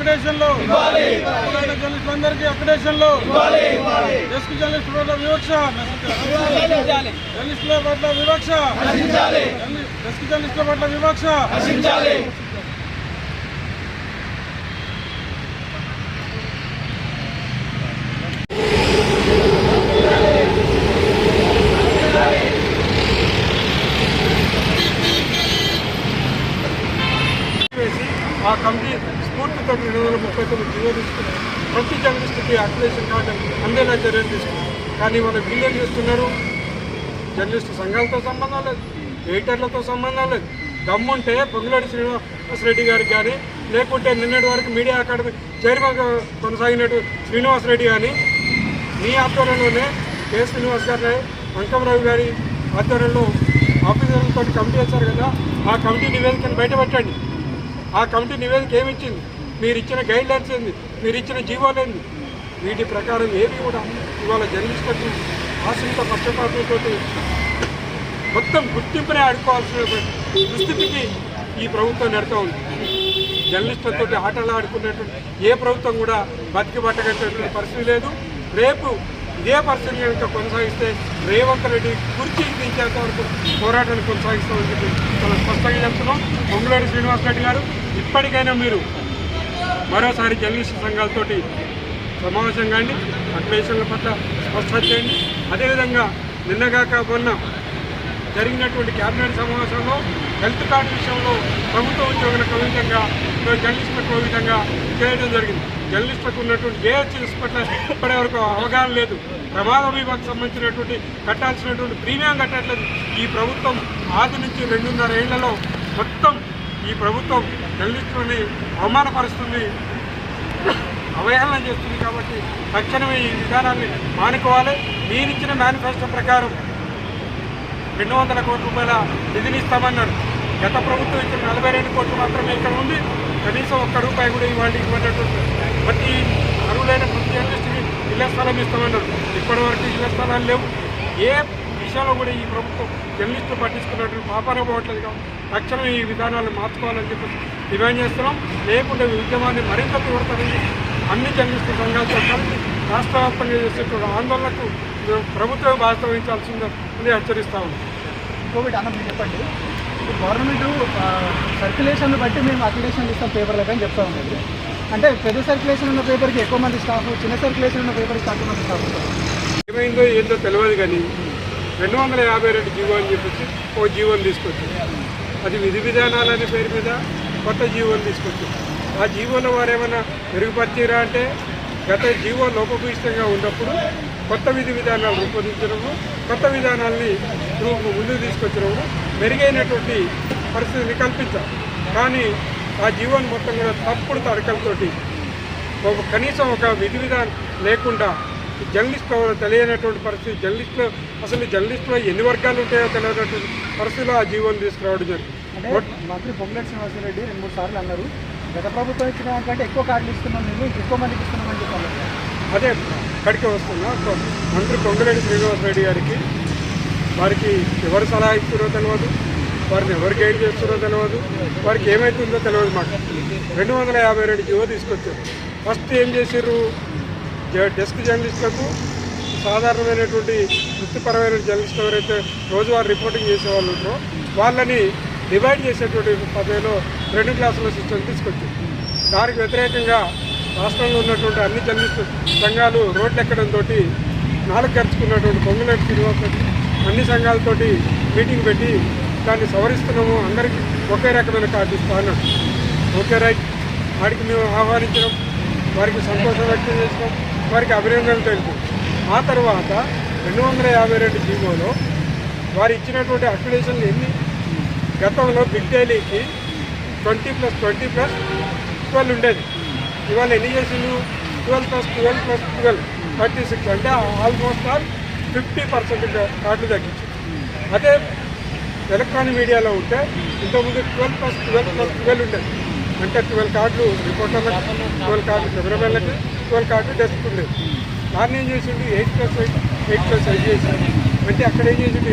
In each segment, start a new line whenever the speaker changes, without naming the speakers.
అక్రిడేషన్లో జర్నలిస్టులందరికీ అక్రిడేషన్లో desk journalist పట్ల వివక్ష జర్నలిస్టుల పట్ల వివక్ష డెస్క్ జర్నలిస్టుల పట్ల వివక్ష ఆ కమిటీ స్ఫూర్తితో 239 జీవో తీసుకుని ప్రతి జర్నలిస్టుకి అక్రిడేషన్ కార్డు అందేలా చర్యలు తీసుకున్నారు. కానీ వాళ్ళు వీళ్ళేం చేస్తున్నారు? జర్నలిస్టు సంఘాలతో సంబంధం లేదు, ఎడిటర్లతో సంబంధం లేదు. దమ్ముంటే పొంగులేటి శ్రీనివాసరెడ్డి గారికి కానీ, లేకుంటే నిన్నటి వరకు మీడియా అకాడమీ చైర్మన్గా కొనసాగినట్టు శ్రీనివాసరెడ్డి కానీ, మీ ఆధ్వర్యంలోనే కె శ్రీనివాస్ గారి అంకమరావు గారి ఆధ్వర్యంలో ఆఫీసర్లతో కమిటీ వచ్చారు కదా, ఆ కమిటీ నివేదికను బయటపెట్టండి. ఆ కమిటీ నివేదిక ఏమిచ్చింది? మీరు ఇచ్చిన గైడ్ లైన్స్ ఏంది? మీరు ఇచ్చిన జీవోలు ఏంది? వీటి ప్రకారం ఏవి కూడా ఇవాళ జర్నలిస్టులకు ఆశంక పక్షపాతంతో మొత్తం గుర్తింపునే ఆడుకోవాల్సిన దుస్థితికి ఈ ప్రభుత్వం నెడుతూ ఉంది. జర్నలిస్టులతో ఆటలు ఆడుకునేటువంటి ఏ ప్రభుత్వం కూడా బతికి పట్టగలిగినటువంటి పరిస్థితి లేదు. రేపు ఇదే పరిస్థితిని కనుక కొనసాగిస్తే రేవంత్ రెడ్డి కుర్చీ దించేంత వరకు పోరాటాన్ని కొనసాగిస్తామని చెప్పి చాలా స్పష్టంగా చెప్తున్నాం. పొంగులేటి శ్రీనివాసరెడ్డి గారు, ఇప్పటికైనా మీరు మరోసారి జర్నలిస్టు సంఘాలతోటి సమావేశం కానీ అక్రిడేషన్ల పట్ల స్పష్టత చేయండి. అదేవిధంగా నిన్నగాక మొన్న జరిగినటువంటి కేబినెట్ సమావేశంలో హెల్త్ కార్డు విషయంలో ప్రభుత్వ ఉద్యోగులకు విధంగా జర్నలిస్టులకు విధంగా చేయడం జరిగింది. జర్నలిస్టులకు ఉన్నటువంటి జేహెచ్ఎస్ పట్ల ఇప్పటి వరకు అవగాహన లేదు. ప్రమాద బీమాకు సంబంధించినటువంటి కట్టాల్సినటువంటి ప్రీమియం కట్టట్లేదు. ఈ ప్రభుత్వం ఆది నుంచి 2.5 ఏళ్లలో మొత్తం ఈ ప్రభుత్వం జర్నలిస్టులని అవమానపరుస్తుంది, అవహేళన చేస్తుంది. కాబట్టి తక్షణమే ఈ విధానాన్ని మానుకోవాలి. మీరిచ్చిన మేనిఫెస్టో ప్రకారం 200 కోట్ల రూపాయల నిధిని ఇస్తామన్నారు. గత ప్రభుత్వం ఇచ్చిన 42 కోట్లు మాత్రమే ఇక్కడ ఉంది. కనీసం ₹1 కూడా ఇవ్వనటువంటి ప్రతి అర్హులైన ప్రతి జర్నలిస్టుకి ఇళ్ల స్థలం ఇస్తామన్నారు. ఇప్పటివరకు ఇళ్ల స్థలాలు లేవు. ఏ విషయంలో కూడా ఈ ప్రభుత్వం జర్నలిస్టులు పట్టించుకున్నట్టు పాపాన పోవట్లేదు. కాబట్టి తక్షణం ఈ విధానాలను మార్చుకోవాలని చెప్పి డిమాండ్ చేస్తున్నాం. లేకుంటే ఈ ఉద్యమాన్ని మరింత తీవ్రతరంగా అన్ని జర్నలిస్టు సంఘాలతో కలిసి రాష్ట్ర వ్యాప్తంగా చేసేటువంటి ఆందోళనకు ప్రభుత్వం బాధ్యత వహించాల్సిందని హెచ్చరిస్తా ఉంది.
కోవిడ్ అన్న మీరు చెప్పండి, గవర్నమెంట్ సర్క్యులేషన్ బట్టి మేము అక్రిడేషన్ ఇస్తాం పేపర్లకు అని చెప్తా ఉన్నది. అంటే పెద్ద సర్క్యులేషన్ ఉన్న పేపర్కి ఎక్కువ మంది స్టాఫ్, చిన్న సర్క్యులేషన్ ఉన్న పేపర్కి తక్కువ మంది స్టాఫ్ ఉంటారు.
ఏమైందో ఏందో తెలియదు కానీ 252 జీవో అని చెప్పేసి ఓ జీవోని తీసుకొచ్చింది. అది విధి విధానాలనే పేరు మీద కొత్త జీవోని తీసుకొచ్చింది. ఆ జీవోలో వారు ఏమైనా మెరుగుపరిచారా అంటే గత జీవో లోపభూయిష్టంగా ఉన్నప్పుడు కొత్త విధి విధానాలు రూపొందించడము, కొత్త విధానాల్ని ముందుకు తీసుకొచ్చడము, మెరుగైనటువంటి పరిస్థితిని కల్పించాలి. కానీ ఆ జీవోని మొత్తం కూడా తప్పుడు తడకలతోటి కనీసం ఒక విధి విధానం లేకుండా జర్నలిస్టులో తెలియనటువంటి పరిస్థితి, జర్నలిస్టులో ఎన్ని వర్గాలు ఉంటాయో తెలియనటువంటి పరిస్థితిలో ఆ జీవోని తీసుకురావడం జరిగింది.
మంత్రి పొంగులేటి శ్రీనివాసరెడ్డి 2-3 సార్లు అన్నారు, గత ప్రభుత్వం ఇచ్చిన దానికంటే ఎక్కువ కార్డులు ఇస్తున్నాం, మేము ఎక్కువ మందికి ఇస్తున్నామని చెప్పాలి.
అదే ఇక్కడికి వస్తున్నా. మంత్రి పొంగులేటి శ్రీనివాసరెడ్డి గారికి వారికి ఎవరు సలహా ఇస్తున్నారో తెలియదు, వారిని ఎవరు గైడ్ చేస్తున్నారో తెలియదు, వారికి ఏమవుతుందో తెలియదు. మాకు 252 జీవో తీసుకొచ్చారు. ఫస్ట్ ఏం చేశారు? డెస్క్ జర్నలిస్టులకు సాధారణమైనటువంటి వృత్తిపరమైన జర్నలిస్టులు ఎవరైతే రోజువారీ రిపోర్టింగ్ చేసేవాళ్ళు ఉంటారో వాళ్ళని డివైడ్ చేసేటువంటి పద్ధతిలో 2 క్లాసుల సిస్టమ్ తీసుకొచ్చారు. దానికి వ్యతిరేకంగా రాష్ట్రంలో ఉన్నటువంటి అన్ని జర్నలిస్టు సంఘాలు రోడ్లు ఎక్కడంతో నాలుగు గడుచుకున్నటువంటి పొంగులేటి శ్రీనివాసరెడ్డి అన్ని సంఘాలతోటి మీటింగ్ పెట్టి దాన్ని సవరిస్తున్నాము, అందరికీ ఒకే రకమైన కార్డు ఇస్తా అన్నాడు. ఓకే రైట్, వాడికి మేము ఆహ్వానించడం, వారికి సంతోషం వ్యక్తం చేసినాం, వారికి అభినందనలు తెలుపు. ఆ తర్వాత 252 జీవోలో వారు ఇచ్చినటువంటి అక్రిడేషన్లు ఎన్ని? గతంలో బిగ్ డైలీకి 20+20+12 ఉండేది. ఇవాళ ఎన్ని చేసిండు? 12+12+12 36, అంటే ఆల్మోస్ట్ ఆల్ 50% కార్డులు తగ్గించింది. అదే ఎలక్ట్రానిక్ మీడియాలో ఉంటే ఇంతకుముందు 12+12+12 ఉండేది. అంటే 12 కార్డులు రిపోర్టర్లకు, 12 కార్డులు కెమెరామెన్లకి, 12 కార్డులు డెస్క్ ఉండేది. దాన్ని ఏం చేసిండు? 8+8 చేసిండు. అంటే అక్కడ ఏం చేసిండు?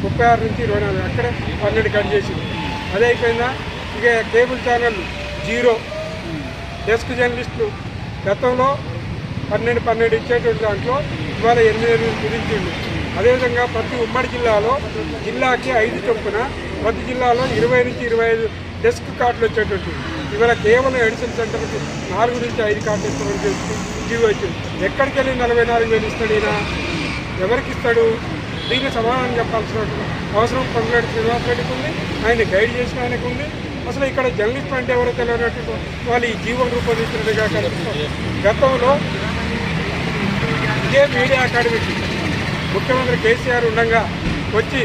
36 నుంచి 24, అక్కడే 12 కట్ చేసిండు. అదే అయిపోయిందా? ఇక కేబుల్ ఛానల్ 0, డెస్క్ జర్నలిస్టులు గతంలో 12 ఇచ్చేటువంటి దాంట్లో ఇవాళ 8 కుదించింది. అదేవిధంగా ప్రతి ఉమ్మడి జిల్లాకి 5 చొప్పున ప్రతి జిల్లాలో 20 నుంచి 25 డెస్క్ కార్డులు వచ్చేటువంటి ఇవాళ కేవలం ఎడిషన్ సెంటర్కి 4 నుంచి 5 కార్డులు ఇస్తామని జీవో వచ్చింది. ఎక్కడికి వెళ్ళి 44,000 ఇస్తాడు ఈయన? ఎవరికి ఇస్తాడు? దీనికి సమాధానం చెప్పాల్సిన అవసరం పొంగులేటి శ్రీనివాసరెడ్డికి ఉంది, ఆయన గైడ్ చేసిన ఆయనకు ఉంది. అసలు ఇక్కడ జర్నలిస్ట్ అంటే ఎవరో తెలియనట్టు వాళ్ళు ఈ జీవోను రూపొందించినట్టుగా కనిపిస్తారు. గతంలో ఇదే మీడియా అకాడమీకి ముఖ్యమంత్రి కేసీఆర్ ఉండగా వచ్చి